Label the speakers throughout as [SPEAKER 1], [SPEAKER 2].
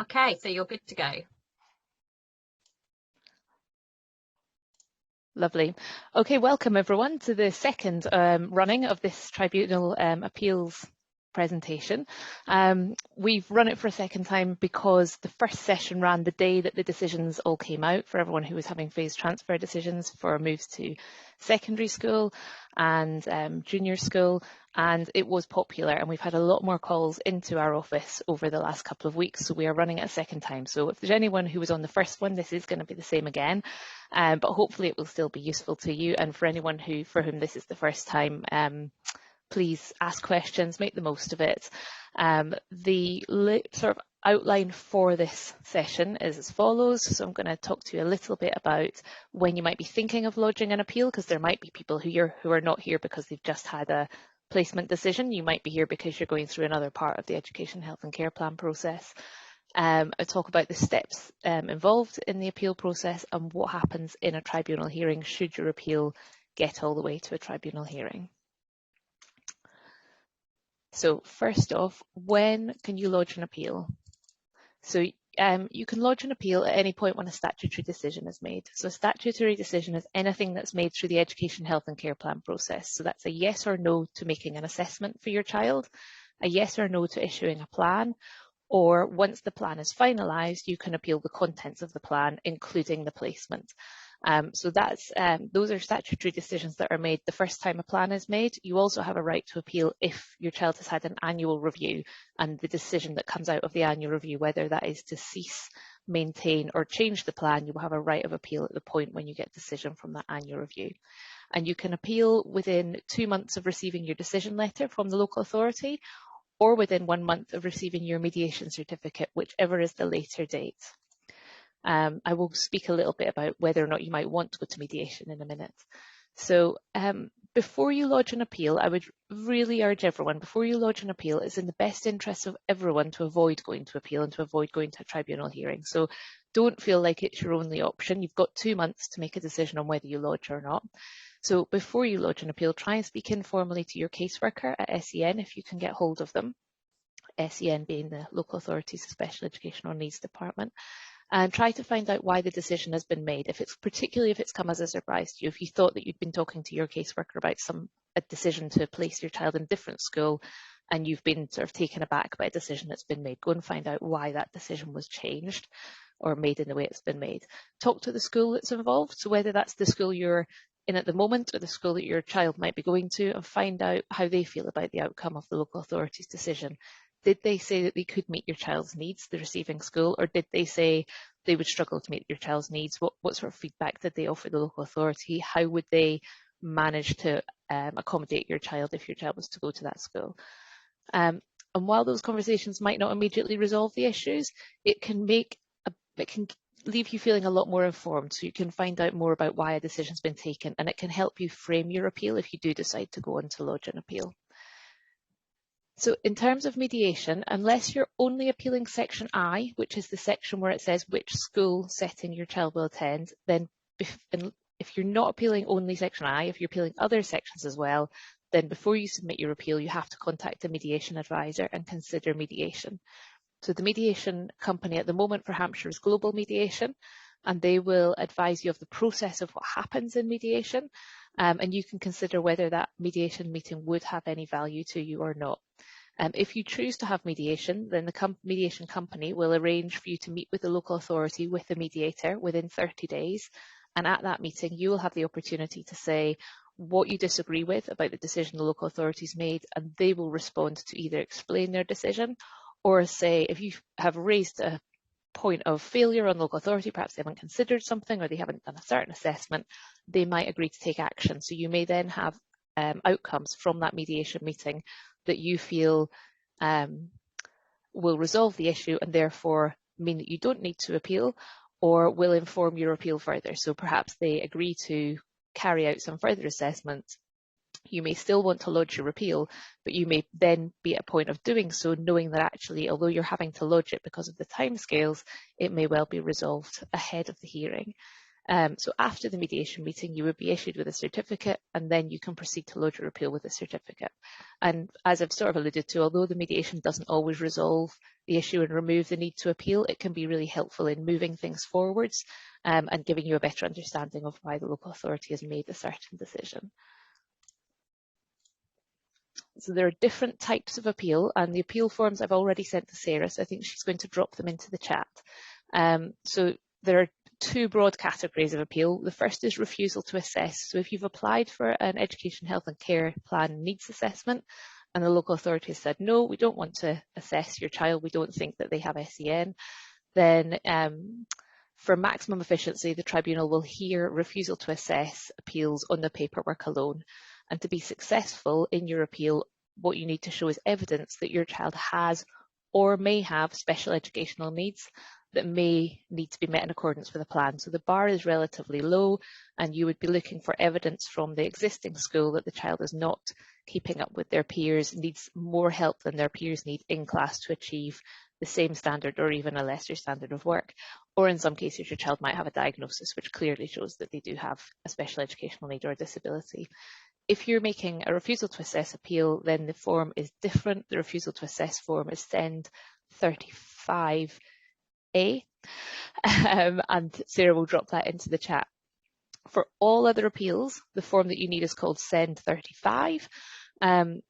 [SPEAKER 1] Okay, so you're good to go.
[SPEAKER 2] Lovely. Okay, welcome everyone to the second running of this Tribunal Appeals presentation. We've run it for a second time because the first session ran the day that the decisions all came out for everyone who was having phase transfer decisions for moves to secondary school and junior school, and it was popular, and we've had a lot more calls into our office over the last couple of weeks, so we are running it a second time. So if there's anyone who was on the first one, this is going to be the same again, but hopefully it will still be useful to you, and for anyone for whom this is the first time, please ask questions, make the most of it. The sort of outline for this session is as follows. So I'm going to talk to you a little bit about when you might be thinking of lodging an appeal, because there might be people who are not here because they've just had a placement decision. You might be here because you're going through another part of the education, health and care plan process. I talk about the steps involved in the appeal process and what happens in a tribunal hearing should your appeal get all the way to a tribunal hearing. So first off, when can you lodge an appeal? So you can lodge an appeal at any point when a statutory decision is made. So a statutory decision is anything that's made through the education, health and care plan process. So that's a yes or no to making an assessment for your child, a yes or no to issuing a plan, or once the plan is finalised, you can appeal the contents of the plan, including the placement. So those are statutory decisions that are made the first time a plan is made. You also have a right to appeal if your child has had an annual review and the decision that comes out of the annual review, whether that is to cease, maintain or change the plan, you will have a right of appeal at the point when you get a decision from that annual review. And you can appeal within 2 months of receiving your decision letter from the local authority, or within 1 month of receiving your mediation certificate, whichever is the later date. I will speak a little bit about whether or not you might want to go to mediation in a minute. So before you lodge an appeal, I would really urge everyone, before you lodge an appeal, it's in the best interest of everyone to avoid going to appeal and to avoid going to a tribunal hearing. So don't feel like it's your only option. You've got 2 months to make a decision on whether you lodge or not. So before you lodge an appeal, try and speak informally to your caseworker at SEN if you can get hold of them. SEN being the Local Authorities Special Educational Needs Department, and try to find out why the decision has been made, particularly if it's come as a surprise to you. If you thought that you'd been talking to your caseworker about a decision to place your child in a different school and you've been sort of taken aback by a decision that's been made, go and find out why that decision was changed or made in the way it's been made. Talk to the school that's involved, so whether that's the school you're in at the moment or the school that your child might be going to, and find out how they feel about the outcome of the local authority's decision. Did they say that they could meet your child's needs, the receiving school, or did they say they would struggle to meet your child's needs? What sort of feedback did they offer the local authority? How would they manage to accommodate your child if your child was to go to that school? And while those conversations might not immediately resolve the issues, it can leave you feeling a lot more informed, so you can find out more about why a decision's been taken, and it can help you frame your appeal if you do decide to go on to lodge an appeal. So in terms of mediation, unless you're only appealing section I, which is the section where it says which school setting your child will attend, then if you're not appealing only section I, if you're appealing other sections as well, then before you submit your appeal, you have to contact a mediation advisor and consider mediation. So the mediation company at the moment for Hampshire is Global Mediation, and they will advise you of the process of what happens in mediation, and you can consider whether that mediation meeting would have any value to you or not. If you choose to have mediation, then the mediation company will arrange for you to meet with the local authority with a mediator within 30 days. And at that meeting, you will have the opportunity to say what you disagree with about the decision the local authorities made, and they will respond to either explain their decision or say if you have raised a point of failure on local authority, perhaps they haven't considered something or they haven't done a certain assessment, they might agree to take action. So you may then have outcomes from that mediation meeting that you feel will resolve the issue and therefore mean that you don't need to appeal, or will inform your appeal further. So perhaps they agree to carry out some further assessment. You may still want to lodge your appeal, but you may then be at a point of doing so knowing that actually, although you're having to lodge it because of the timescales, it may well be resolved ahead of the hearing. So after the mediation meeting, you would be issued with a certificate, and then you can proceed to lodge your appeal with a certificate. And as I've sort of alluded to, although the mediation doesn't always resolve the issue and remove the need to appeal, it can be really helpful in moving things forwards and giving you a better understanding of why the local authority has made a certain decision. So there are different types of appeal, and the appeal forms I've already sent to Sarah, so I think she's going to drop them into the chat. So there are two broad categories of appeal. The first is refusal to assess. So if you've applied for an education, health and care plan needs assessment and the local authority has said, no, we don't want to assess your child, we don't think that they have SEN, then for maximum efficiency, the tribunal will hear refusal to assess appeals on the paperwork alone. And to be successful in your appeal, what you need to show is evidence that your child has or may have special educational needs that may need to be met in accordance with a plan. So the bar is relatively low, and you would be looking for evidence from the existing school that the child is not keeping up with their peers, needs more help than their peers need in class to achieve the same standard or even a lesser standard of work. Or in some cases, your child might have a diagnosis which clearly shows that they do have a special educational need or a disability. If you're making a refusal to assess appeal, then the form is different. The refusal to assess form is SEND 35A, and Sarah will drop that into the chat. For all other appeals, the form that you need is called SEND 35, and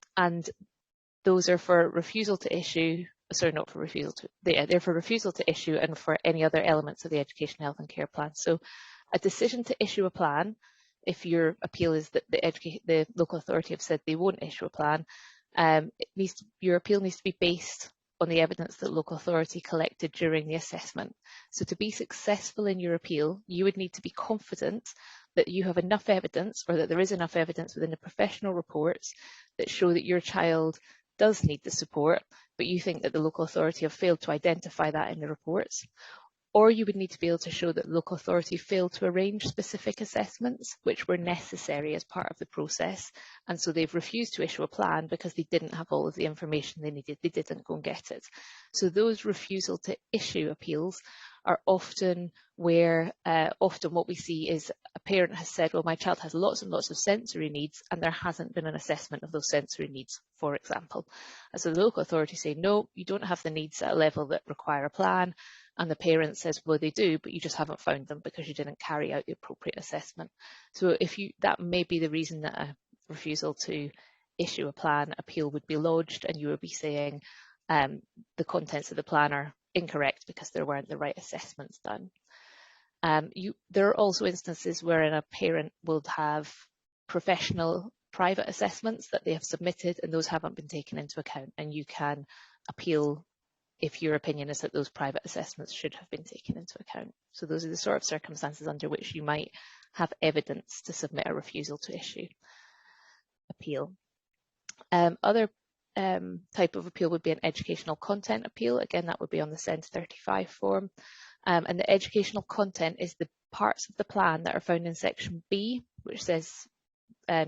[SPEAKER 2] those are for refusal to issue, sorry, not for refusal to, they're for refusal to issue and for any other elements of the education, health and care plan. So a decision to issue a plan, if your appeal is that the local authority have said they won't issue a plan, your appeal needs to be based on the evidence that local authority collected during the assessment. So to be successful in your appeal, you would need to be confident that you have enough evidence, or that there is enough evidence within the professional reports that show that your child does need the support, but you think that the local authority have failed to identify that in the reports. Or you would need to be able to show that the local authority failed to arrange specific assessments which were necessary as part of the process, and so they've refused to issue a plan because they didn't have all of the information they needed, they didn't go and get it. So those refusal to issue appeals are often where, often what we see is a parent has said, well, my child has lots and lots of sensory needs and there hasn't been an assessment of those sensory needs, for example. And so the local authority say, no, you don't have the needs at a level that require a plan. And the parent says, well, they do, but you just haven't found them because you didn't carry out the appropriate assessment. So that may be the reason that a refusal to issue a plan appeal would be lodged, and you would be saying the contents of the plan are incorrect because there weren't the right assessments done. There are also instances wherein a parent will have professional private assessments that they have submitted and those haven't been taken into account, and you can appeal if your opinion is that those private assessments should have been taken into account. So those are the sort of circumstances under which you might have evidence to submit a refusal to issue appeal. Other type of appeal would be an educational content appeal. Again, that would be on the SEND 35 form. And the educational content is the parts of the plan that are found in section B, which says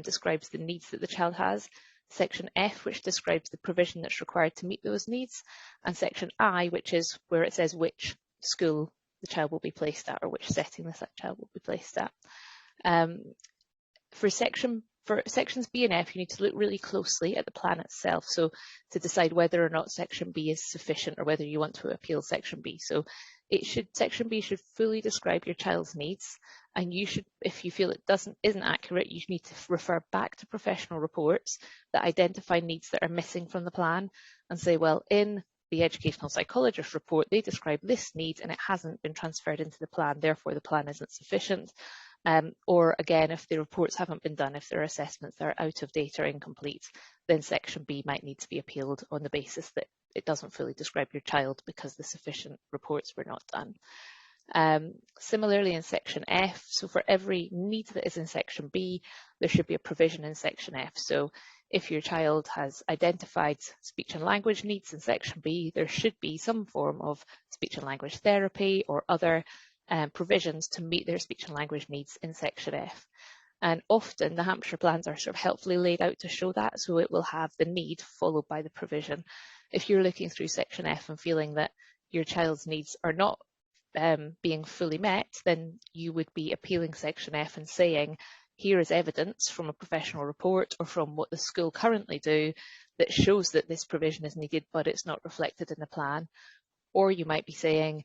[SPEAKER 2] describes the needs that the child has. Section F, which describes the provision that's required to meet those needs, and section I, which is where it says which school the child will be placed at or which setting the child will be placed at. For sections B and F, you need to look really closely at the plan itself, so to decide whether or not section B is sufficient or whether you want to appeal section B. So section B should fully describe your child's needs, and you should, if you feel it isn't accurate, you need to refer back to professional reports that identify needs that are missing from the plan and say, well, in the educational psychologist report, they describe this need and it hasn't been transferred into the plan, therefore the plan isn't sufficient. Or again, if the reports haven't been done, if there are assessments that are out of date or incomplete, then section B might need to be appealed on the basis that it doesn't fully describe your child because the sufficient reports were not done. Similarly in section F, so for every need that is in section B, there should be a provision in section F. So if your child has identified speech and language needs in section B, there should be some form of speech and language therapy or other provisions to meet their speech and language needs in section F. And often the Hampshire plans are sort of helpfully laid out to show that, so it will have the need followed by the provision. If you're looking through section F and feeling that your child's needs are not being fully met, then you would be appealing Section F and saying, here is evidence from a professional report or from what the school currently do that shows that this provision is needed, but it's not reflected in the plan. Or you might be saying,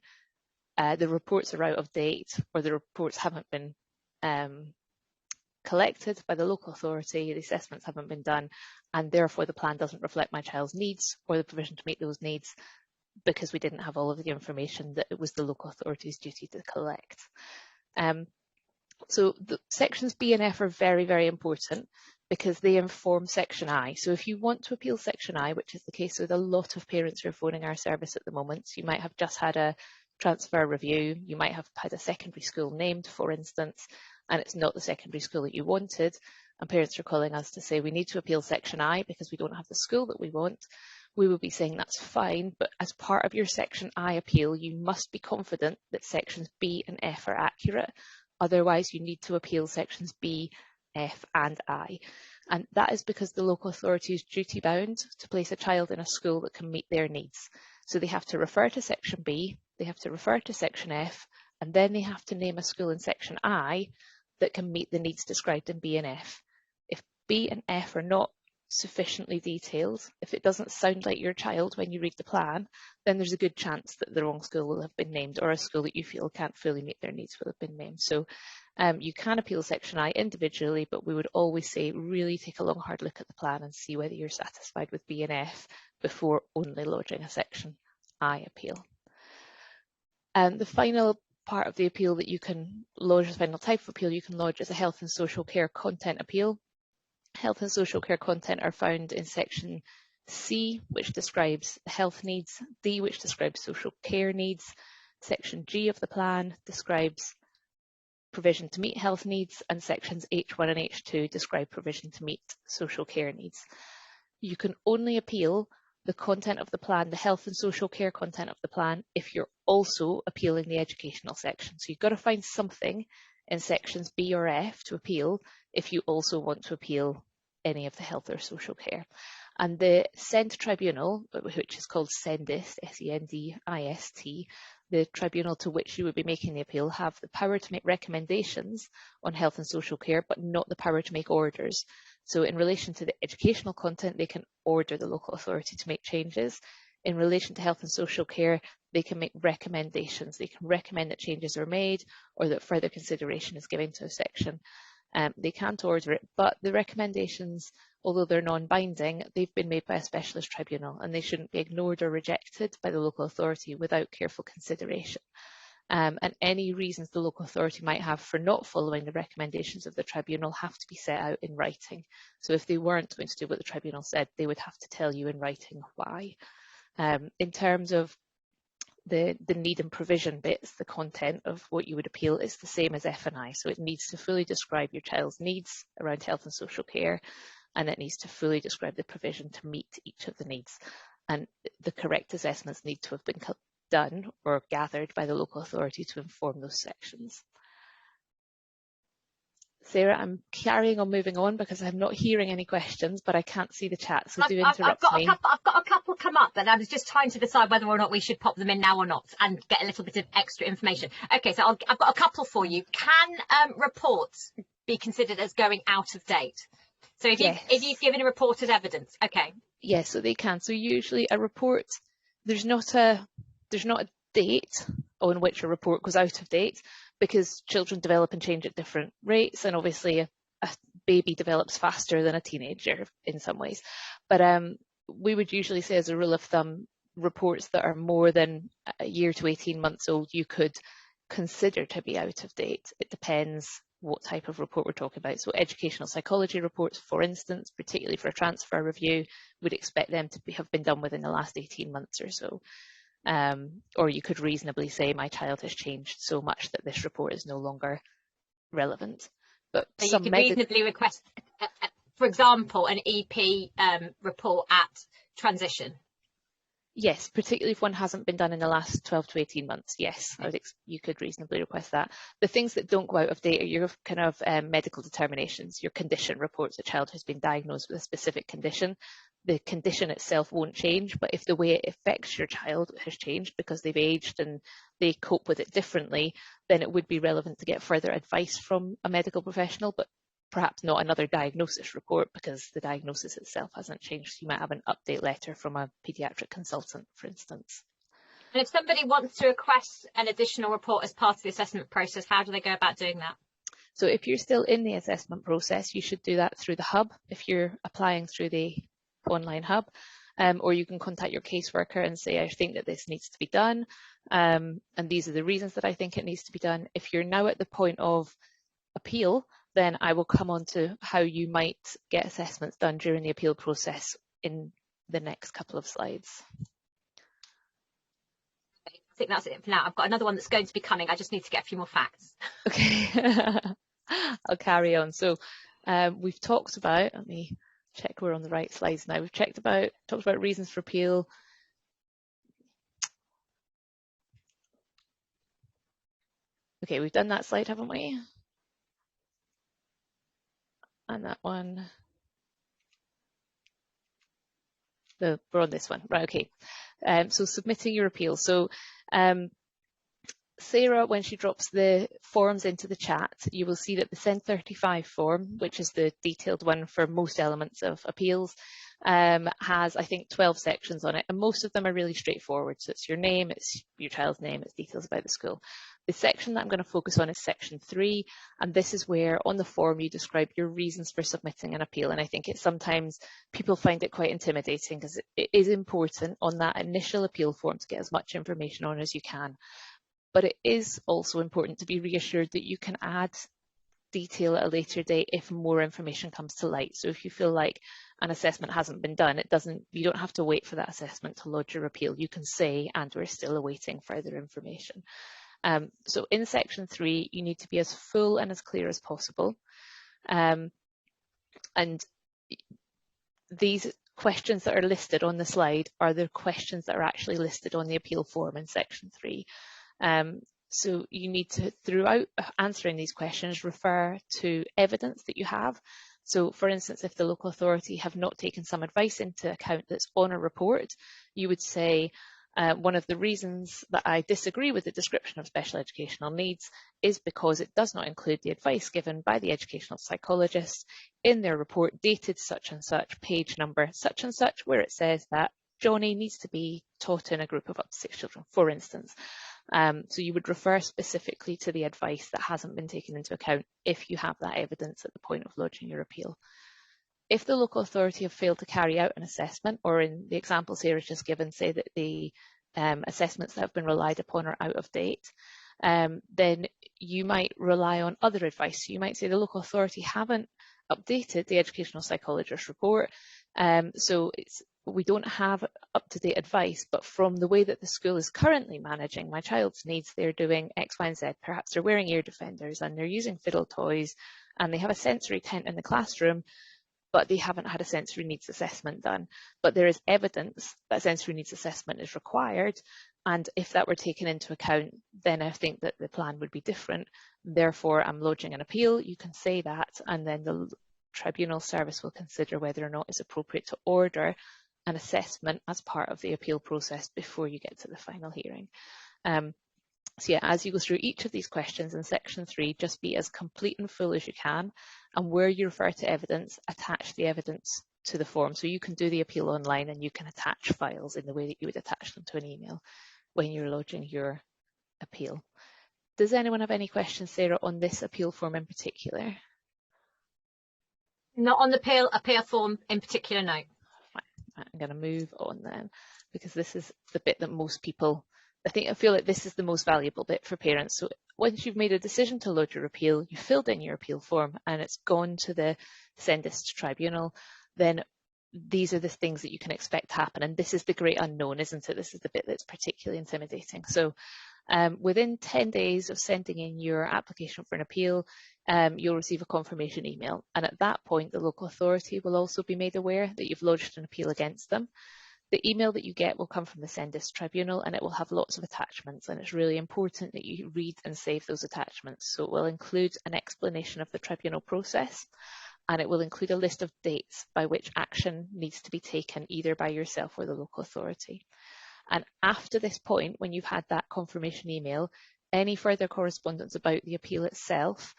[SPEAKER 2] the reports are out of date, or the reports haven't been collected by the local authority, the assessments haven't been done, and therefore the plan doesn't reflect my child's needs or the provision to meet those needs, because we didn't have all of the information that it was the local authority's duty to collect. So the sections B and F are very, very important because they inform Section I. So if you want to appeal Section I, which is the case with a lot of parents who are phoning our service at the moment, you might have just had a transfer review, you might have had a secondary school named, for instance, and it's not the secondary school that you wanted, and parents are calling us to say we need to appeal Section I because we don't have the school that we want. We will be saying that's fine, but as part of your Section I appeal, you must be confident that sections B and F are accurate. Otherwise, you need to appeal sections B, F and I. And that is because the local authority is duty bound to place a child in a school that can meet their needs. So they have to refer to section B, they have to refer to section F, and then they have to name a school in section I that can meet the needs described in B and F. If B and F are not sufficiently detailed, if it doesn't sound like your child when you read the plan, then there's a good chance that the wrong school will have been named, or a school that you feel can't fully meet their needs will have been named. So you can appeal section I individually, but we would always say really take a long hard look at the plan and see whether you're satisfied with B and F before only lodging a section I appeal. And the final part of the appeal that you can lodge, the final type of appeal you can lodge, is a health and social care content appeal. Health and social care content are found in section C, which describes health needs, D, which describes social care needs. Section G of the plan describes provision to meet health needs, and sections H1 and H2 describe provision to meet social care needs. You can only appeal the content of the plan, the health and social care content of the plan, if you're also appealing the educational section. So you've got to find something in sections B or F to appeal if you also want to appeal any of the health or social care. And the SEND tribunal, which is called SENDIST, S-E-N-D-I-S-T, the tribunal to which you would be making the appeal, have the power to make recommendations on health and social care, but not the power to make orders. So in relation to the educational content, they can order the local authority to make changes. In relation to health and social care, they can make recommendations. They can recommend that changes are made or that further consideration is given to a section. They can't order it, but the recommendations, although they're non-binding, they've been made by a specialist tribunal and they shouldn't be ignored or rejected by the local authority without careful consideration. And any reasons the local authority might have for not following the recommendations of the tribunal have to be set out in writing. So if they weren't going to do what the tribunal said, they would have to tell you in writing why. In terms of the need and provision bits, the content of what you would appeal is the same as F and I. So it needs to fully describe your child's needs around health and social care, and it needs to fully describe the provision to meet each of the needs. And the correct assessments need to have been done or gathered by the local authority to inform those sections. Sarah, I'm carrying on moving on because I'm not hearing any questions, but I can't see the chat, so do interrupt me.
[SPEAKER 1] I've got a couple come up, but I was just trying to decide whether or not we should pop them in now or not and get a little bit of extra information. Okay, so I've got a couple for you. Can reports be considered as going out of date? So if you've given a report as evidence, okay.
[SPEAKER 2] Yes, so they can. So usually a report, there's not a date on which a report goes out of date, because children develop and change at different rates, and obviously a baby develops faster than a teenager in some ways. But we would usually say, as a rule of thumb, reports that are more than a year to 18 months old, you could consider to be out of date. It depends what type of report we're talking about. So educational psychology reports, for instance, particularly for a transfer review, would expect them to have been done within the last 18 months or so. Or you could reasonably say my child has changed so much that this report is no longer relevant. But
[SPEAKER 1] so you could reasonably request, for example, an EP report at transition.
[SPEAKER 2] Yes, particularly if one hasn't been done in the last 12 to 18 months. Yes, you could reasonably request that. The things that don't go out of date are your kind of medical determinations, your condition reports. A child has been diagnosed with a specific condition. the condition itself won't change, but if the way it affects your child has changed because they've aged and they cope with it differently, then it would be relevant to get further advice from a medical professional, but perhaps not another diagnosis report because the diagnosis itself hasn't changed. So you might have an update letter from a paediatric consultant, for instance.
[SPEAKER 1] And if somebody wants to request an additional report as part of the assessment process, how do they go about doing that?
[SPEAKER 2] So if you're still in the assessment process, you should do that through the hub if you're applying through the online hub, or you can contact your caseworker and say, I think that this needs to be done, and these are the reasons that I think it needs to be done. If you're now at the point of appeal, then I will come on to how you might get assessments done during the appeal process in the next couple of slides.
[SPEAKER 1] I think that's it for now. I've got another one that's going to be coming. I just need to get a few more facts.
[SPEAKER 2] Okay, I'll carry on. So we've talked about, let me check we're on the right slides now. We've talked about reasons for appeal. Okay, we've done that slide, haven't we? And that one. No, we're on this one. Right, okay. So submitting your appeal. So Sarah, when she drops the forms into the chat, you will see that the Send 35 form, which is the detailed one for most elements of appeals, has, I think, 12 sections on it, and most of them are really straightforward. So it's your name, it's your child's name, it's details about the school. The section that I'm going to focus on is section 3, and this is where on the form you describe your reasons for submitting an appeal. And I think it's sometimes people find it quite intimidating because it is important on that initial appeal form to get as much information on as you can. But it is also important to be reassured that you can add detail at a later date if more information comes to light. So if you feel like an assessment hasn't been done, you don't have to wait for that assessment to lodge your appeal. You can say, and we're still awaiting further information. So in section 3, you need to be as full and as clear as possible. And these questions that are listed on the slide are the questions that are actually listed on the appeal form in section 3. So you need to, throughout answering these questions, refer to evidence that you have. So for instance, if the local authority have not taken some advice into account that's on a report, you would say, one of the reasons that I disagree with the description of special educational needs is because it does not include the advice given by the educational psychologist in their report dated such and such, page number such and such, where it says that Johnny needs to be taught in a group of up to 6 children, for instance. So you would refer specifically to the advice that hasn't been taken into account if you have that evidence at the point of lodging your appeal. If the local authority have failed to carry out an assessment, or in the examples here is just given, say that the assessments that have been relied upon are out of date, then you might rely on other advice. So you might say the local authority haven't updated the educational psychologist report, so we don't have up-to-date advice, but from the way that the school is currently managing my child's needs, they're doing X, Y, and Z. Perhaps they're wearing ear defenders and they're using fiddle toys and they have a sensory tent in the classroom, but they haven't had a sensory needs assessment done. But there is evidence that sensory needs assessment is required, and if that were taken into account, then I think that the plan would be different. Therefore, I'm lodging an appeal. You can say that, and then the tribunal service will consider whether or not it's appropriate to order an assessment as part of the appeal process before you get to the final hearing. So yeah, as you go through each of these questions in section 3, just be as complete and full as you can, and where you refer to evidence, attach the evidence to the form. So you can do the appeal online and you can attach files in the way that you would attach them to an email when you're lodging your appeal. Does anyone have any questions, Sarah, on this appeal form in particular?
[SPEAKER 1] Not on the appeal form in particular, no.
[SPEAKER 2] I'm going to move on then, because this is the bit that most people, I feel like this is the most valuable bit for parents. So once you've made a decision to lodge your appeal, you filled in your appeal form and it's gone to the SENDIASS tribunal, then these are the things that you can expect to happen. And this is the great unknown, isn't it? This is the bit that's particularly intimidating. So within 10 days of sending in your application for an appeal, you'll receive a confirmation email. And at that point, the local authority will also be made aware that you've lodged an appeal against them. The email that you get will come from the SENDIASS tribunal and it will have lots of attachments, and it's really important that you read and save those attachments. So it will include an explanation of the tribunal process, and it will include a list of dates by which action needs to be taken either by yourself or the local authority. And after this point, when you've had that confirmation email, any further correspondence about the appeal itself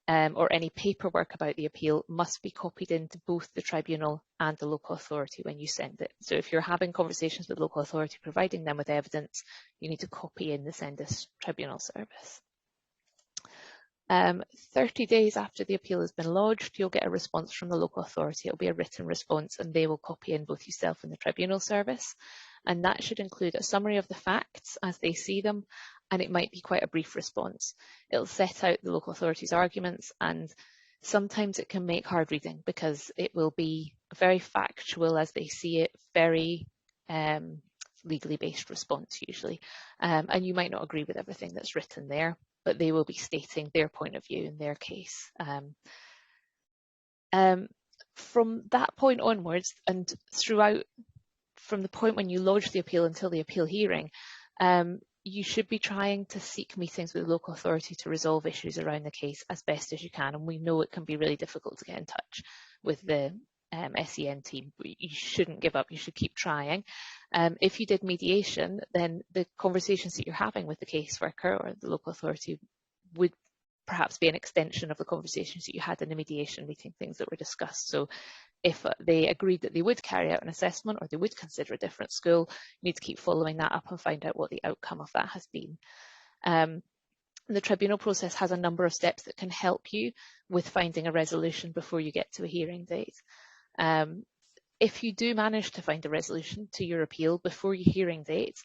[SPEAKER 2] or any paperwork about the appeal must be copied into both the tribunal and the local authority when you send it. So if you're having conversations with the local authority, providing them with evidence, you need to copy in the SENDIASS tribunal service. 30 days after the appeal has been lodged, you'll get a response from the local authority. It'll be a written response, and they will copy in both yourself and the tribunal service. And that should include a summary of the facts as they see them, and it might be quite a brief response. It'll set out the local authority's arguments, and sometimes it can make hard reading because it will be very factual as they see it, very legally based response usually. And you might not agree with everything that's written there, but they will be stating their point of view in their case. From that point onwards, and throughout, from the point when you lodge the appeal until the appeal hearing, you should be trying to seek meetings with the local authority to resolve issues around the case as best as you can. And we know it can be really difficult to get in touch with the SEN team, but you shouldn't give up, you should keep trying. If you did mediation, then the conversations that you're having with the caseworker or the local authority would perhaps be an extension of the conversations that you had in the mediation meeting, things that were discussed. So if they agreed that they would carry out an assessment or they would consider a different school, you need to keep following that up and find out what the outcome of that has been. The tribunal process has a number of steps that can help you with finding a resolution before you get to a hearing date. If you do manage to find a resolution to your appeal before your hearing date,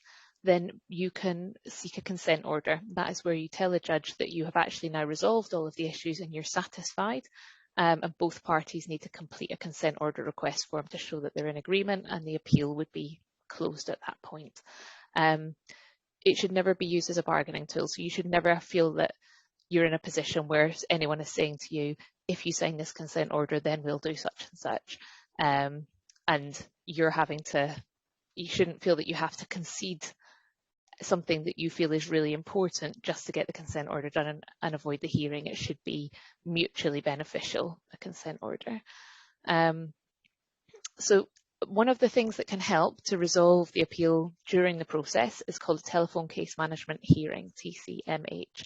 [SPEAKER 2] then you can seek a consent order. That is where you tell a judge that you have actually now resolved all of the issues and you're satisfied. And both parties need to complete a consent order request form to show that they're in agreement, and the appeal would be closed at that point. It should never be used as a bargaining tool, so you should never feel that you're in a position where anyone is saying to you, if you sign this consent order, then we'll do such and such. And you're having to, you shouldn't feel that you have to concede something that you feel is really important just to get the consent order done and avoid the hearing. It should be mutually beneficial, a consent order. So one of the things that can help to resolve the appeal during the process is called a telephone case management hearing, TCMH.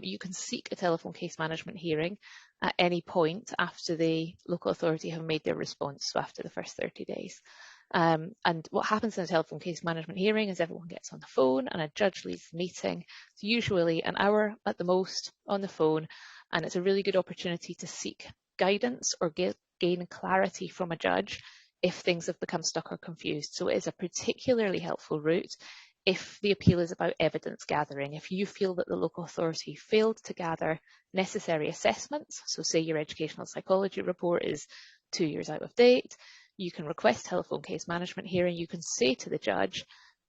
[SPEAKER 2] You can seek a telephone case management hearing at any point after the local authority have made their response, so after the first 30 days. And what happens in a telephone case management hearing is everyone gets on the phone and a judge leads the meeting. It's usually an hour at the most on the phone, and it's a really good opportunity to seek guidance or gain clarity from a judge if things have become stuck or confused. So it is a particularly helpful route if the appeal is about evidence gathering. If you feel that the local authority failed to gather necessary assessments, so say your educational psychology report is 2 years out of date, you can request telephone case management hearing. You can say to the judge,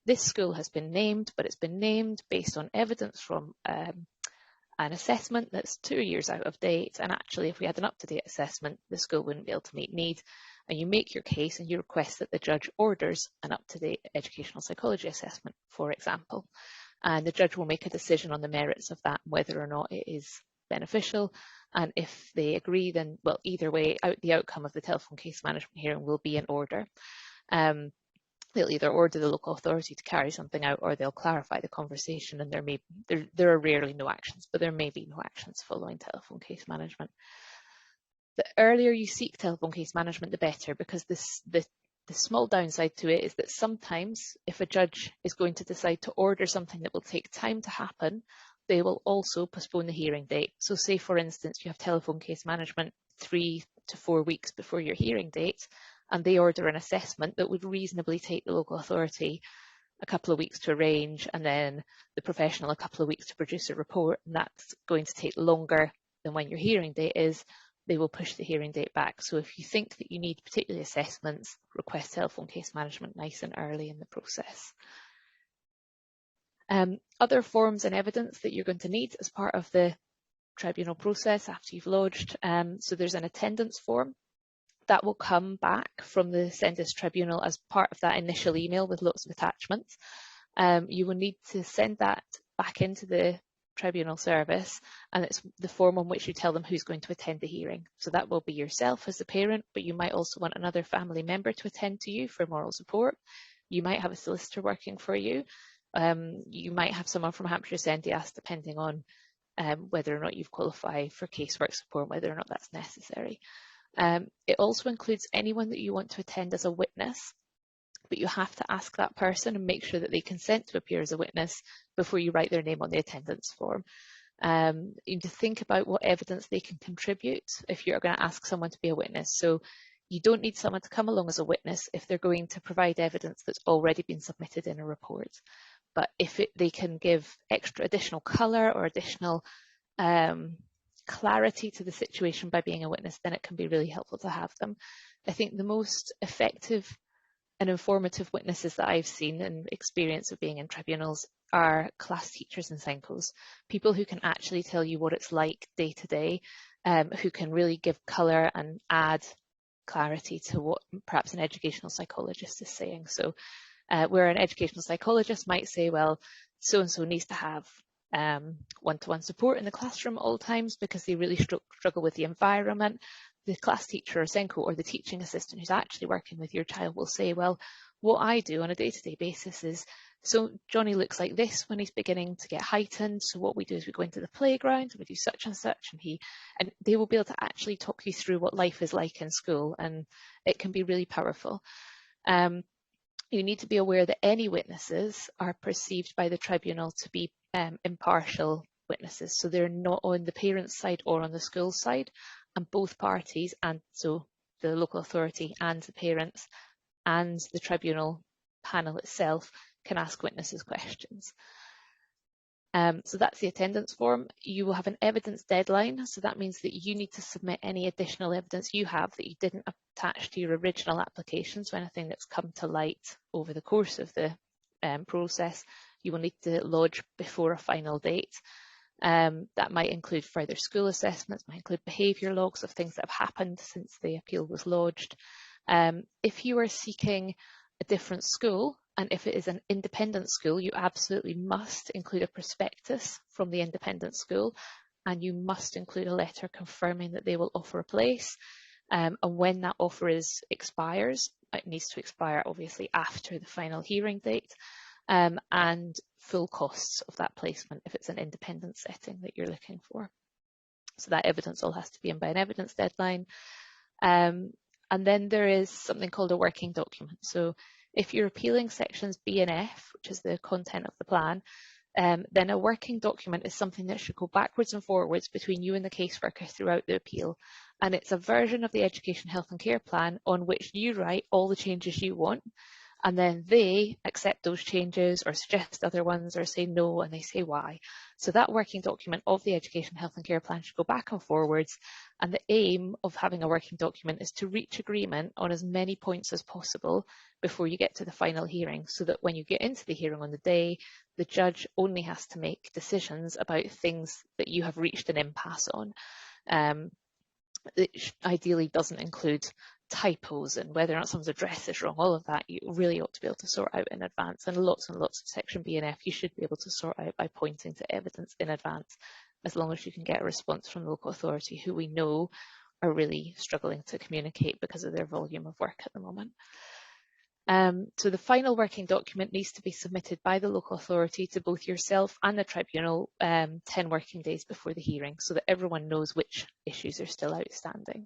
[SPEAKER 2] this school has been named, but it's been named based on evidence from an assessment that's 2 years out of date. And actually, if we had an up-to-date assessment, the school wouldn't be able to meet need. And you make your case and you request that the judge orders an up-to-date educational psychology assessment, for example. And the judge will make a decision on the merits of that, whether or not it is beneficial. And if they agree, then, well, either way, the outcome of the telephone case management hearing will be an order. They'll either order the local authority to carry something out, or they'll clarify the conversation, and there are rarely no actions, but there may be no actions following telephone case management. The earlier you seek telephone case management, the better, because the small downside to it is that sometimes if a judge is going to decide to order something that will take time to happen, they will also postpone the hearing date. So say, for instance, you have telephone case management 3 to 4 weeks before your hearing date, and they order an assessment that would reasonably take the local authority a couple of weeks to arrange, and then the professional a couple of weeks to produce a report, and that's going to take longer than when your hearing date is. They will push the hearing date back. So if you think that you need particular assessments, request telephone case management nice and early in the process. Other forms and evidence that you're going to need as part of the tribunal process after you've lodged. So there's an attendance form that will come back from the SENDIASS tribunal as part of that initial email with lots of attachments. You will need to send that back into the tribunal service, and it's the form on which you tell them who's going to attend the hearing. So that will be yourself as the parent, but you might also want another family member to attend to you for moral support. You might have a solicitor working for you. You might have someone from Hampshire SENDIASS, depending on whether or not you've qualified for casework support, whether or not that's necessary. It also includes anyone that you want to attend as a witness, but you have to ask that person and make sure that they consent to appear as a witness before you write their name on the attendance form. You need to think about what evidence they can contribute if you're going to ask someone to be a witness. So you don't need someone to come along as a witness if they're going to provide evidence that's already been submitted in a report. But if they can give extra additional colour or additional clarity to the situation by being a witness, then it can be really helpful to have them. I think the most effective and informative witnesses that I've seen and experience of being in tribunals are class teachers and SENCOs, people who can actually tell you what it's like day to day, who can really give colour and add clarity to what perhaps an educational psychologist is saying. So where an educational psychologist might say, well, so-and-so needs to have one-to-one support in the classroom at all times because they really struggle with the environment. The class teacher or SENCO or the teaching assistant who's actually working with your child will say, well, what I do on a day-to-day basis is, so Johnny looks like this when he's beginning to get heightened. So what we do is we go into the playground and we do such and such, and they will be able to actually talk you through what life is like in school, and it can be really powerful. You need to be aware that any witnesses are perceived by the tribunal to be impartial witnesses. So they're not on the parents' side or on the school side, and both parties, and so the local authority and the parents and the tribunal panel itself, can ask witnesses questions. So that's the attendance form. You will have an evidence deadline, so that means that you need to submit any additional evidence you have that you didn't attach to your original application. So anything that's come to light over the course of the process, you will need to lodge before a final date. That might include further school assessments, might include behaviour logs of things that have happened since the appeal was lodged. If you are seeking a different school, and if it is an independent school, you absolutely must include a prospectus from the independent school, and you must include a letter confirming that they will offer a place. And when that offer expires, it needs to expire obviously after the final hearing date, and full costs of that placement if it's an independent setting that you're looking for. So that evidence all has to be in by an evidence deadline. And then there is something called a working document. So if you're appealing sections B and F, which is the content of the plan, then a working document is something that should go backwards and forwards between you and the caseworker throughout the appeal. And it's a version of the Education, Health and Care Plan on which you write all the changes you want, and then they accept those changes or suggest other ones or say no, and they say why. So that working document of the Education, Health and Care Plan should go back and forwards, and the aim of having a working document is to reach agreement on as many points as possible before you get to the final hearing, so that when you get into the hearing on the day, the judge only has to make decisions about things that you have reached an impasse on. It ideally doesn't include typos and whether or not someone's address is wrong. All of that you really ought to be able to sort out in advance, and lots of section B and F you should be able to sort out by pointing to evidence in advance, as long as you can get a response from the local authority, who we know are really struggling to communicate because of their volume of work at the moment. So the final working document needs to be submitted by the local authority to both yourself and the tribunal 10 working days before the hearing, so that everyone knows which issues are still outstanding.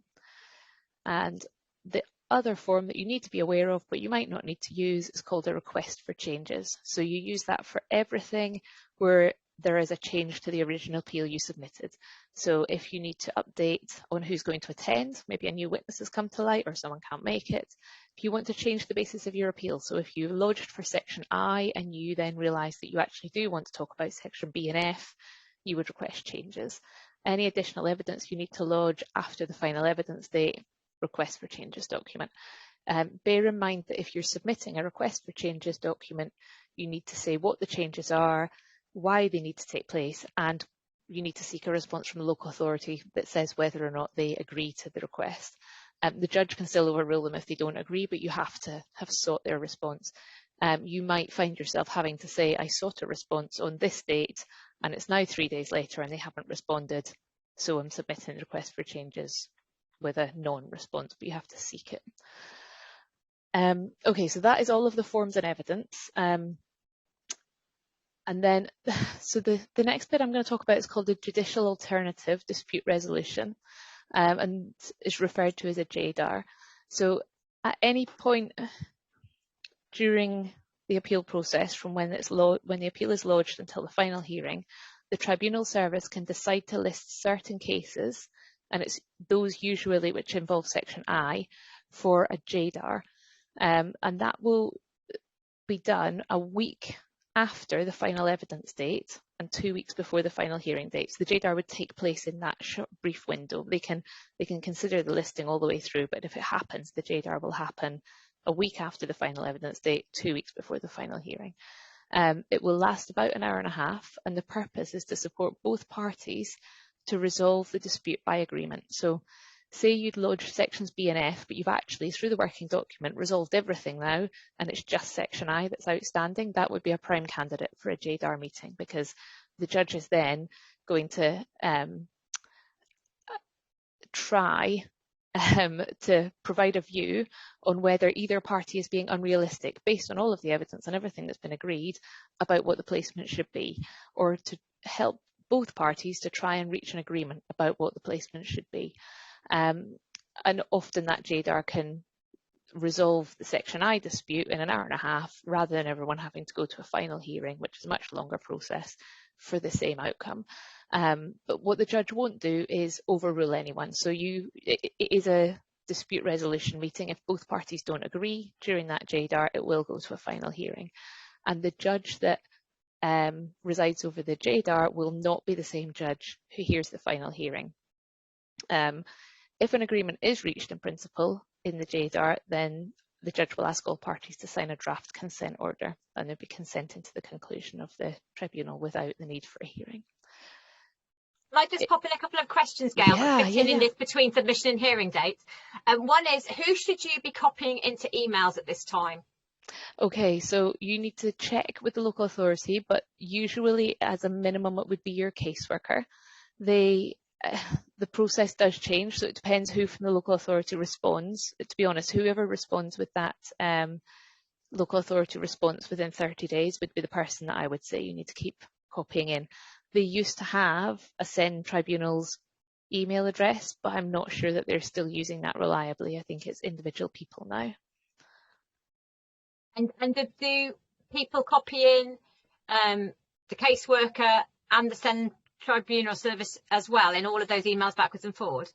[SPEAKER 2] And the other form that you need to be aware of, but you might not need to use, is called a request for changes. So you use that for everything where there is a change to the original appeal you submitted. So if you need to update on who's going to attend, maybe a new witness has come to light or someone can't make it. If you want to change the basis of your appeal, so if you lodged for section I and you then realise that you actually do want to talk about section B and F, you would request changes. Any additional evidence you need to lodge after the final evidence date, request for changes document. Bear in mind that if you're submitting a request for changes document, you need to say what the changes are, why they need to take place, and you need to seek a response from the local authority that says whether or not they agree to the request. The judge can still overrule them if they don't agree, but you have to have sought their response. You might find yourself having to say, I sought a response on this date, and it's now 3 days later and they haven't responded, so I'm submitting a request for changes with a non-response, but you have to seek it. Okay, so that is all of the forms and evidence. And then, so the next bit I'm going to talk about is called the Judicial Alternative Dispute Resolution, and is referred to as a JDAR. So at any point during the appeal process, from when the appeal is lodged until the final hearing, the Tribunal Service can decide to list certain cases, and it's those usually which involve Section I, for a JDAR. And that will be done a week after the final evidence date and 2 weeks before the final hearing date. So the JDAR would take place in that short, brief window. They can consider the listing all the way through, but if it happens, the JDAR will happen a week after the final evidence date, 2 weeks before the final hearing. It will last about an hour and a half, and the purpose is to support both parties to resolve the dispute by agreement. So say you'd lodged sections B and F, but you've actually, through the working document, resolved everything now, and it's just section I that's outstanding. That would be a prime candidate for a JDAR meeting, because the judge is then going to try to provide a view on whether either party is being unrealistic based on all of the evidence and everything that's been agreed about what the placement should be, or to help both parties to try and reach an agreement about what the placement should be. And often that JDAR can resolve the Section I dispute in an hour and a half, rather than everyone having to go to a final hearing, which is a much longer process for the same outcome. But what the judge won't do is overrule anyone. So it is a dispute resolution meeting. If both parties don't agree during that JDAR, it will go to a final hearing. And the judge that resides over the JDAR will not be the same judge who hears the final hearing. If an agreement is reached in principle in the JDAR, then the judge will ask all parties to sign a draft consent order, and they'll be consenting to the conclusion of the tribunal without the need for a hearing.
[SPEAKER 1] I'd just pop in a couple of questions, Gail, in this between submission and hearing dates. One is, who should you be copying into emails at this time?
[SPEAKER 2] Okay, so you need to check with the local authority, but usually as a minimum it would be your caseworker. The process does change, so it depends who from the local authority responds. To be honest, whoever responds with that local authority response within 30 days would be the person that I would say you need to keep copying in. They used to have a Send Tribunals email address, but I'm not sure that they're still using that reliably. I think it's individual people now.
[SPEAKER 1] And do people copy in the caseworker and the Send Tribunal service as well in all of those emails backwards and forwards?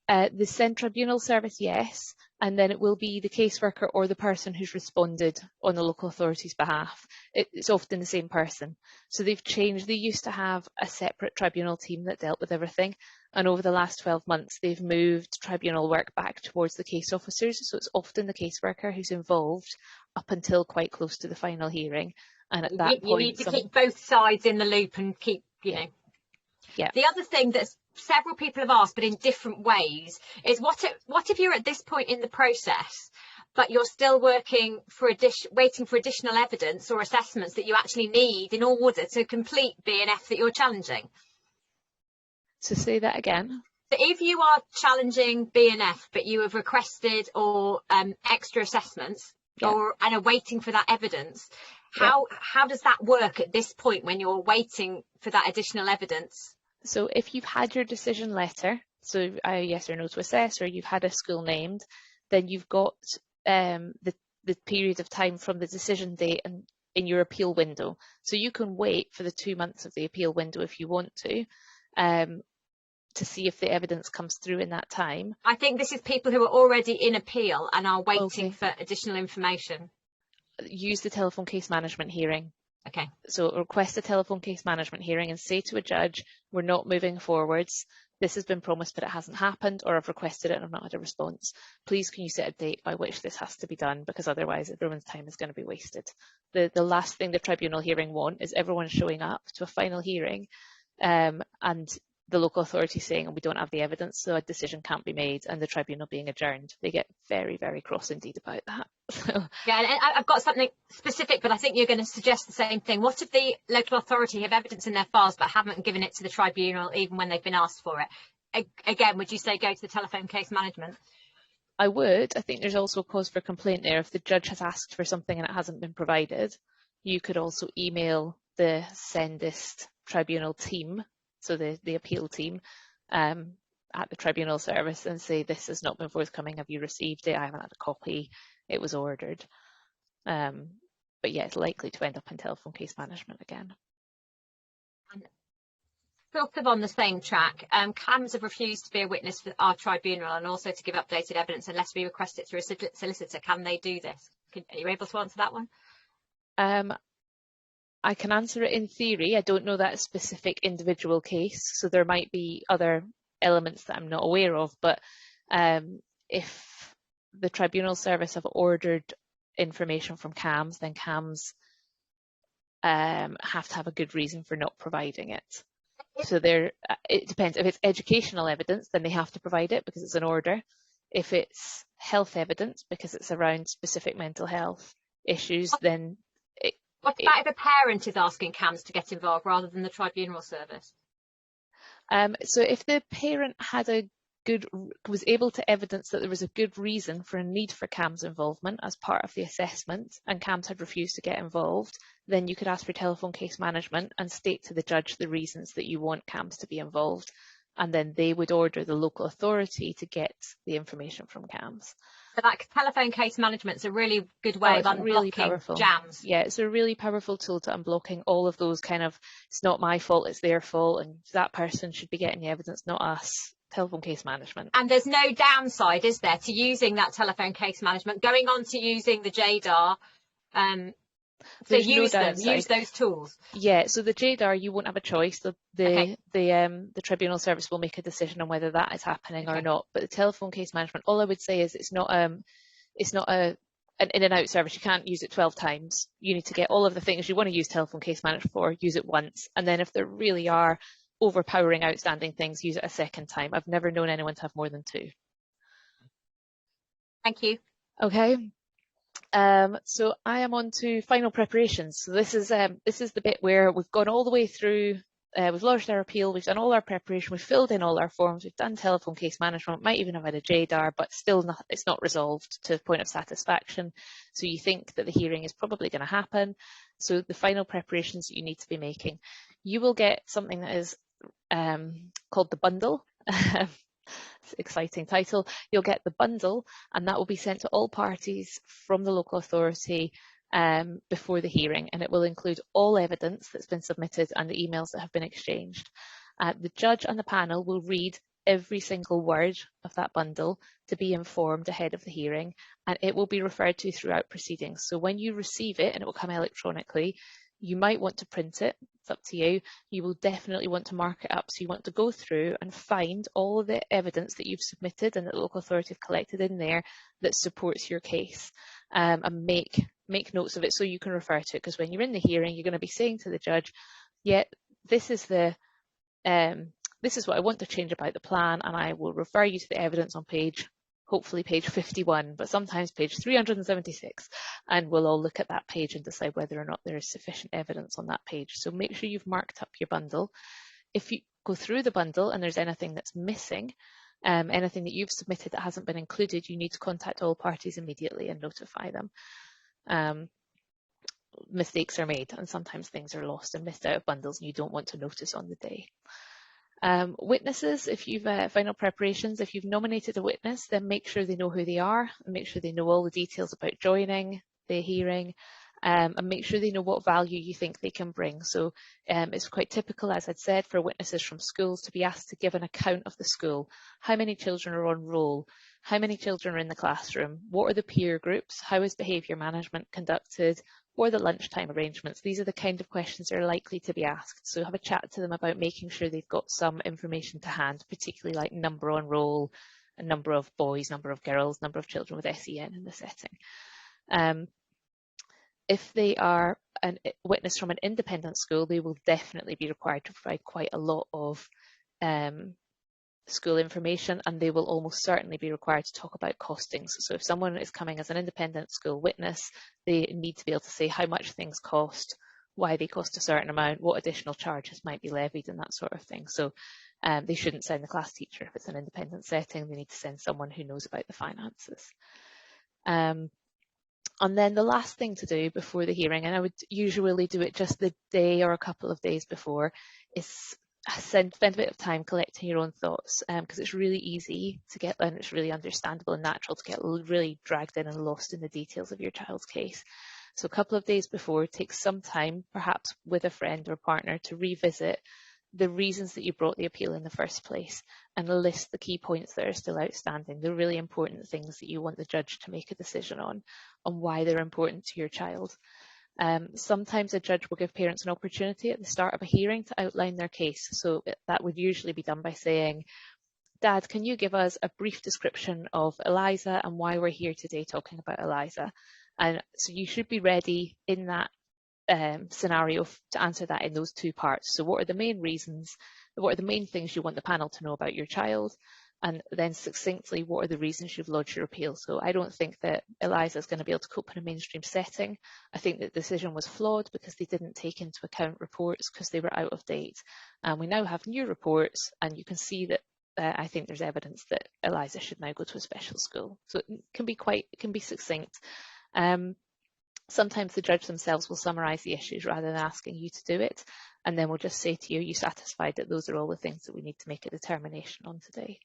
[SPEAKER 2] The Send Tribunal service, yes, and then it will be the caseworker or the person who's responded on the local authority's behalf. It's often the same person. So they've changed. They used to have a separate tribunal team that dealt with everything, and over the last 12 months they've moved tribunal work back towards the case officers, so it's often the caseworker who's involved up until quite close to the final hearing, and at that point
[SPEAKER 1] you need to keep both sides in the loop and keep, you know.
[SPEAKER 2] Yeah.
[SPEAKER 1] The other thing that several people have asked, but in different ways, is what if you're at this point in the process, but you're still waiting for additional evidence or assessments that you actually need in order to complete B&F that you're challenging?
[SPEAKER 2] So say that again.
[SPEAKER 1] So if you are challenging B&F, but you have requested or extra assessments, and are waiting for that evidence, how does that work at this point when you're waiting for that additional evidence?
[SPEAKER 2] So if you've had your decision letter, so a yes or no to assess, or you've had a school named, then you've got the period of time from the decision date and in your appeal window. So you can wait for the 2 months of the appeal window if you want to see if the evidence comes through in that time.
[SPEAKER 1] I think this is people who are already in appeal and are waiting for additional information.
[SPEAKER 2] Use the telephone case management hearing.
[SPEAKER 1] Okay.
[SPEAKER 2] So request a telephone case management hearing and say to a judge, we're not moving forwards. This has been promised, but it hasn't happened, or I've requested it and I've not had a response. Please, can you set a date by which this has to be done? Because otherwise everyone's time is going to be wasted. The last thing the tribunal hearing want is everyone showing up to a final hearing and the local authority saying, we don't have the evidence, so a decision can't be made, and the tribunal being adjourned. They get very, very cross indeed about that. So,
[SPEAKER 1] yeah, and I've got something specific, but I think you're going to suggest the same thing. What if the local authority have evidence in their files but haven't given it to the tribunal even when they've been asked for it? Again, would you say go to the telephone case management?
[SPEAKER 2] I would. I think there's also cause for complaint there. If the judge has asked for something and it hasn't been provided, you could also email the SENDIASS tribunal team, so the appeal team, at the tribunal service, and say, this has not been forthcoming. Have you received it? I haven't had a copy. It was ordered. But yeah, it's likely to end up in telephone case management again.
[SPEAKER 1] And sort of on the same track, CAMS have refused to be a witness for our tribunal and also to give updated evidence unless we request it through a solicitor. Can they do this? Are you able to answer that one?
[SPEAKER 2] I can answer it in theory. I don't know that specific individual case, so there might be other elements that I'm not aware of, but if the tribunal service have ordered information from CAMS, then CAMS have to have a good reason for not providing it. So it depends. If it's educational evidence, then they have to provide it because it's an order. If it's health evidence, because it's around specific mental health issues, then
[SPEAKER 1] what about if a parent is asking CAMS to get involved rather than the tribunal service?
[SPEAKER 2] So if the parent had was able to evidence that there was a good reason for a need for CAMS involvement as part of the assessment, and CAMS had refused to get involved, then you could ask for telephone case management and state to the judge the reasons that you want CAMS to be involved, and then they would order the local authority to get the information from CAMS.
[SPEAKER 1] So that telephone case management is a really good way of unblocking
[SPEAKER 2] really powerful
[SPEAKER 1] jams.
[SPEAKER 2] Yeah, it's a really powerful tool to unblocking all of those kind of, it's not my fault, it's their fault, and that person should be getting the evidence, not us. Telephone case management.
[SPEAKER 1] And there's no downside, is there, to using that telephone case management, going on to using the JDAR? So use those tools.
[SPEAKER 2] Yeah, so the JDAR, you won't have a choice. The tribunal service will make a decision on whether that is happening or not. But the telephone case management, all I would say is it's not an in and out service. You can't use it 12 times. You need to get all of the things you want to use telephone case management for, use it once, and then if there really are overpowering outstanding things, use it a second time. I've never known anyone to have more than 2.
[SPEAKER 1] Thank you.
[SPEAKER 2] Okay. So I am on to final preparations. So this is the bit where we've gone all the way through. We've lodged our appeal. We've done all our preparation. We've filled in all our forms. We've done telephone case management. Might even have had a JDAR, but still it's not resolved to the point of satisfaction. So you think that the hearing is probably going to happen. So the final preparations that you need to be making, you will get something that is called the bundle. It's an exciting title. You'll get the bundle, and that will be sent to all parties from the local authority before the hearing, and it will include all evidence that's been submitted and the emails that have been exchanged. The judge and the panel will read every single word of that bundle to be informed ahead of the hearing, and it will be referred to throughout proceedings. So when you receive it, and it will come electronically, you might want to print it. It's up to you. You will definitely want to mark it up. So you want to go through and find all of the evidence that you've submitted and that the local authority have collected in there that supports your case, and make notes of it so you can refer to it. Because when you're in the hearing, you're going to be saying to the judge, yeah, this is what I want to change about the plan, and I will refer you to the evidence on hopefully page 51, but sometimes page 376, and we'll all look at that page and decide whether or not there is sufficient evidence on that page. So make sure you've marked up your bundle. If you go through the bundle and there's anything that's missing, anything that you've submitted that hasn't been included, you need to contact all parties immediately and notify them. Mistakes are made, and sometimes things are lost and missed out of bundles, and you don't want to notice on the day. Witnesses, if you've final preparations, if you've nominated a witness, then make sure they know who they are, and make sure they know all the details about joining the hearing, and make sure they know what value you think they can bring. So it's quite typical, as I'd said, for witnesses from schools to be asked to give an account of the school. How many children are on roll? How many children are in the classroom? What are the peer groups? How is behaviour management conducted? Or the lunchtime arrangements? These are the kind of questions that are likely to be asked. So have a chat to them about making sure they've got some information to hand, particularly like number on roll, a number of boys, number of girls, number of children with SEN in the setting. If they are a witness from an independent school, they will definitely be required to provide quite a lot of school information, and they will almost certainly be required to talk about costings. So if someone is coming as an independent school witness, they need to be able to say how much things cost, why they cost a certain amount, what additional charges might be levied, and that sort of thing. So they shouldn't send the class teacher if it's an independent setting. They need to send someone who knows about the finances. And then the last thing to do before the hearing, and I would usually do it just the day or a couple of days before, is spend a bit of time collecting your own thoughts, because it's really easy to get, and it's really understandable and natural to get really dragged in and lost in the details of your child's case. So a couple of days before, take some time, perhaps with a friend or partner, to revisit the reasons that you brought the appeal in the first place and list the key points that are still outstanding, the really important things that you want the judge to make a decision on why they're important to your child. Sometimes a judge will give parents an opportunity at the start of a hearing to outline their case. So that would usually be done by saying, Dad, can you give us a brief description of Eliza and why we're here today talking about Eliza? And so you should be ready in that scenario to answer that in those two parts. So what are the main reasons, what are the main things you want the panel to know about your child? And then succinctly, what are the reasons you've lodged your appeal? So I don't think that Eliza is going to be able to cope in a mainstream setting. I think that the decision was flawed because they didn't take into account reports because they were out of date. And we now have new reports, and you can see that I think there's evidence that Eliza should now go to a special school. So it can be succinct. Sometimes the judge themselves will summarise the issues rather than asking you to do it, and then we'll just say to you, are you satisfied that those are all the things that we need to make a determination on today?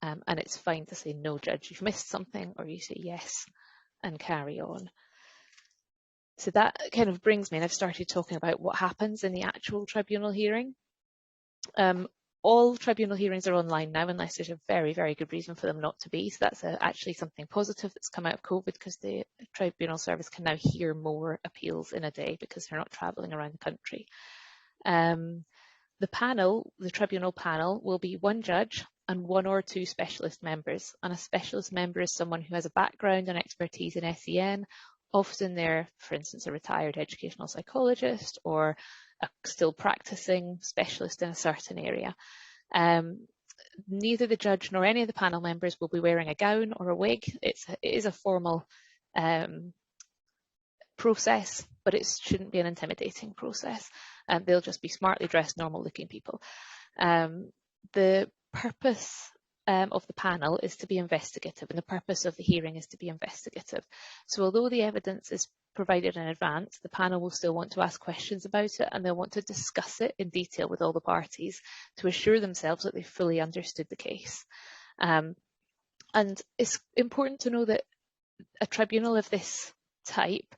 [SPEAKER 2] And it's fine to say, no, judge, you've missed something, or you say yes and carry on. So that kind of brings me, and I've started talking about what happens in the actual tribunal hearing. All tribunal hearings are online now, unless there's a very, very good reason for them not to be. So that's actually something positive that's come out of COVID, because the tribunal service can now hear more appeals in a day because they're not travelling around the country. The panel, the tribunal panel, will be one judge and one or two specialist members. And a specialist member is someone who has a background and expertise in SEN. Often they're, for instance, a retired educational psychologist or a still practicing specialist in a certain area. Neither the judge nor any of the panel members will be wearing a gown or a wig. It is a formal process, but it shouldn't be an intimidating process. They'll just be smartly dressed, normal looking people. The purpose of the panel is to be investigative, and the purpose of the hearing is to be investigative. So although the evidence is provided in advance, the panel will still want to ask questions about it, and they'll want to discuss it in detail with all the parties to assure themselves that they fully understood the case. And it's important to know that a tribunal of this type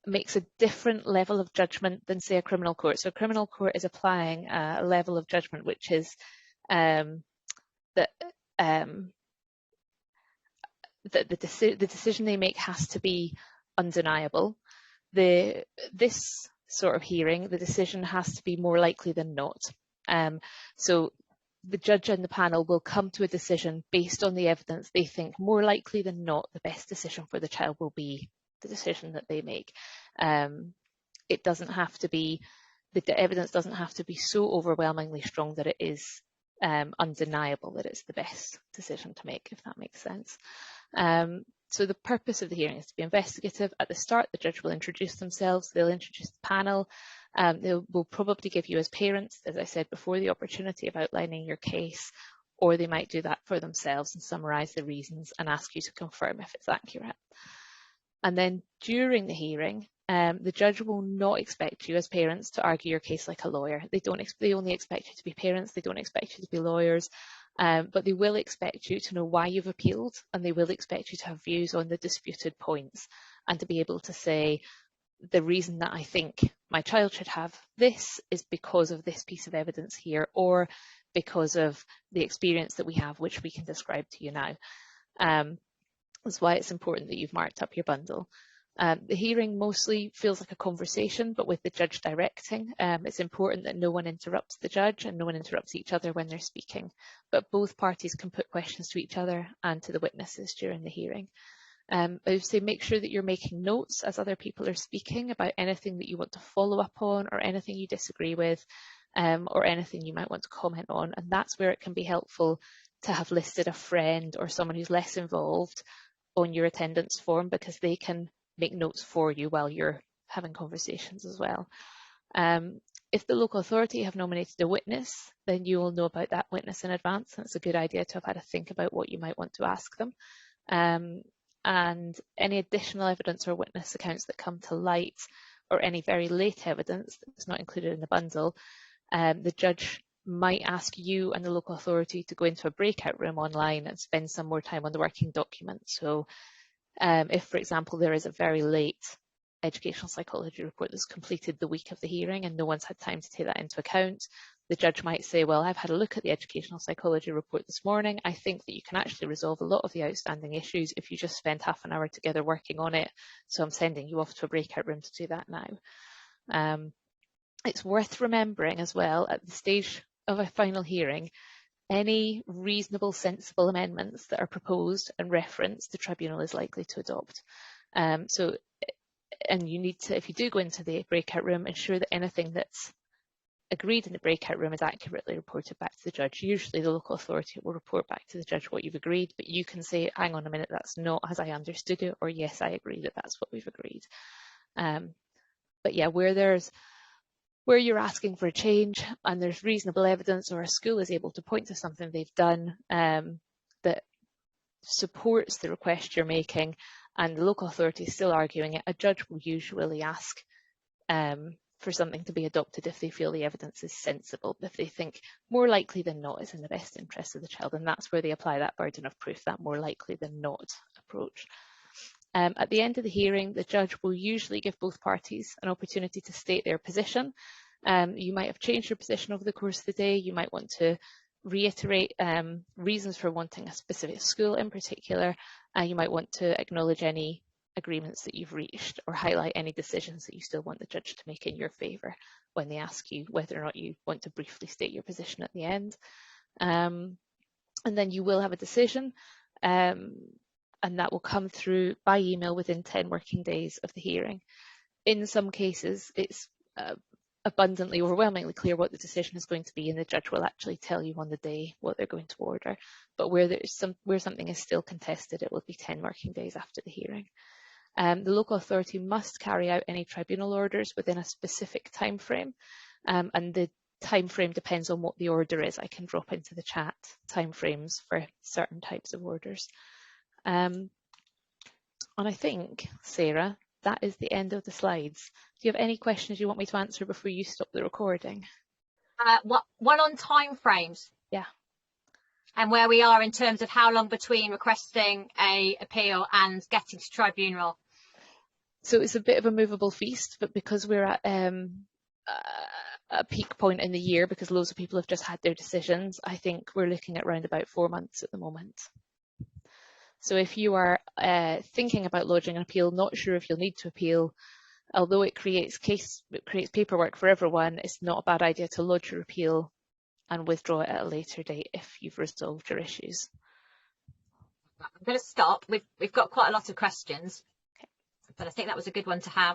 [SPEAKER 2] makes a different level of judgment than, say, a criminal court. So a criminal court is applying a level of judgment which is that the decision they make has to be undeniable. This sort of hearing, the decision has to be more likely than not. So the judge and the panel will come to a decision based on the evidence they think more likely than not the best decision for the child will be the decision that they make. It doesn't have to be, the evidence doesn't have to be so overwhelmingly strong that it is undeniable that it's the best decision to make, if that makes sense. So the purpose of the hearing is to be investigative. At the start, the judge will introduce themselves, they'll introduce the panel, they will probably give you as parents, as I said before, the opportunity of outlining your case, or they might do that for themselves and summarise the reasons and ask you to confirm if it's accurate. And then during the hearing, the judge will not expect you as parents to argue your case like a lawyer. They only expect you to be parents, they don't expect you to be lawyers, but they will expect you to know why you've appealed, and they will expect you to have views on the disputed points and to be able to say, the reason that I think my child should have this is because of this piece of evidence here, or because of the experience that we have, which we can describe to you now. That's why it's important that you've marked up your bundle. The hearing mostly feels like a conversation, but with the judge directing. It's important that no one interrupts the judge and no one interrupts each other when they're speaking, but both parties can put questions to each other and to the witnesses during the hearing. I would say make sure that you're making notes as other people are speaking about anything that you want to follow up on or anything you disagree with. or anything you might want to comment on. And that's where it can be helpful to have listed a friend or someone who's less involved on your attendance form, because they can make notes for you while you're having conversations as well. If the local authority have nominated a witness, then you will know about that witness in advance, and it's a good idea to have had a think about what you might want to ask them. And any additional evidence or witness accounts that come to light, or any very late evidence that's not included in the bundle, the judge might ask you and the local authority to go into a breakout room online and spend some more time on the working document. So if, for example, there is a very late educational psychology report that's completed the week of the hearing and no one's had time to take that into account, the judge might say, well, I've had a look at the educational psychology report this morning. I think that you can actually resolve a lot of the outstanding issues if you just spend half an hour together working on it. So I'm sending you off to a breakout room to do that now. It's worth remembering as well, at the stage of a final hearing, any reasonable, sensible amendments that are proposed and referenced, the tribunal is likely to adopt. And you need to, if you do go into the breakout room, ensure that anything that's agreed in the breakout room is accurately reported back to the judge. Usually the local authority will report back to the judge what you've agreed, but you can say, hang on a minute, that's not as I understood it, or yes, I agree that that's what we've agreed. But yeah, where you're asking for a change and there's reasonable evidence, or a school is able to point to something they've done that supports the request you're making, and the local authority is still arguing it, a judge will usually ask for something to be adopted if they feel the evidence is sensible, if they think more likely than not it's in the best interest of the child, and that's where they apply that burden of proof, that more likely than not approach. At the end of the hearing, the judge will usually give both parties an opportunity to state their position. You might have changed your position over the course of the day. You might want to reiterate reasons for wanting a specific school in particular. You might want to acknowledge any agreements that you've reached, or highlight any decisions that you still want the judge to make in your favour when they ask you whether or not you want to briefly state your position at the end. And then you will have a decision, and that will come through by email within 10 working days of the hearing. In some cases, it's abundantly, overwhelmingly clear what the decision is going to be, and the judge will actually tell you on the day what they're going to order. But where something is still contested, it will be 10 working days after the hearing. The local authority must carry out any tribunal orders within a specific time frame, and the time frame depends on what the order is. I can drop into the chat time frames for certain types of orders. And I think, Sarah, that is the end of the slides. Do you have any questions you want me to answer before you stop the recording?
[SPEAKER 1] One on time frames.
[SPEAKER 2] Yeah.
[SPEAKER 1] And where we are in terms of how long between requesting a appeal and getting to tribunal.
[SPEAKER 2] So it's a bit of a movable feast, but because we're at a peak point in the year, because loads of people have just had their decisions, I think we're looking at around about 4 months at the moment. So if you are thinking about lodging an appeal, not sure if you'll need to appeal, although it creates paperwork for everyone, it's not a bad idea to lodge your appeal and withdraw it at a later date if you've resolved your issues.
[SPEAKER 1] I'm going to stop. We've got quite a lot of questions, but I think that was a good one to have.